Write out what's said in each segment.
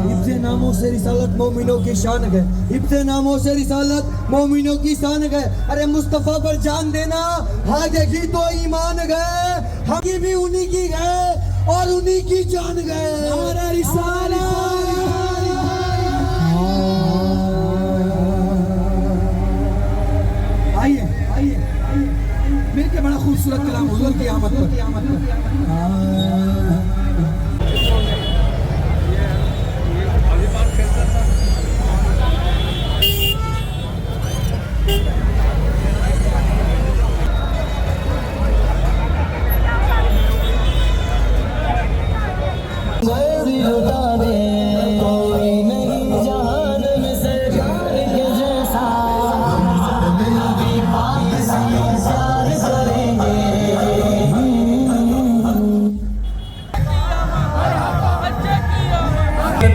इब्से नामों से रिसालत मोमिनों की शान है, इब्से नामों से रिसालत मोमिनों की शान है। अरे मुस्तफा पर जान देना आगे की तो ईमान गए, हम भी उन्हीं की गए और उन्हीं की जान गए। हमारा रिसालत आइए आइए मिलके बड़ा खूबसूरत कलाम हुजूर की आमद पर।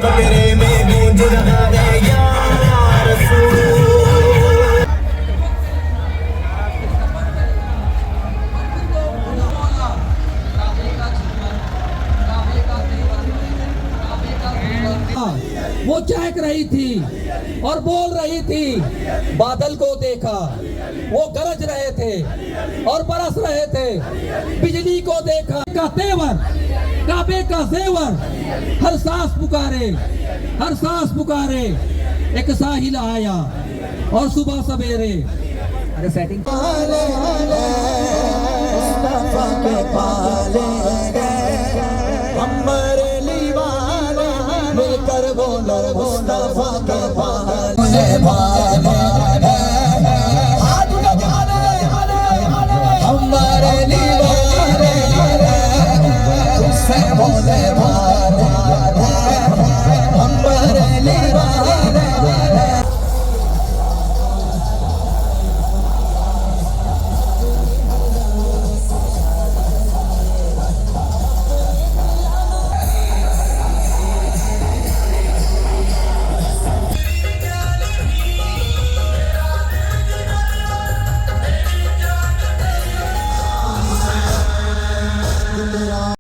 तेरे में गूंज रहा है या रसूल। वो चहक रही थी और बोल रही थी, बादल को देखा वो गरज रहे थे और बरस रहे थे, बिजली को देखा का तेवर काबे का जेवर, हर सांस पुकारे हर सांस पुकारे, एक साहिल आया और सुबह सवेरे। अरे सेटिंग मुस्तफा के पाले मिलकर बोलो मुस्तफा के पाले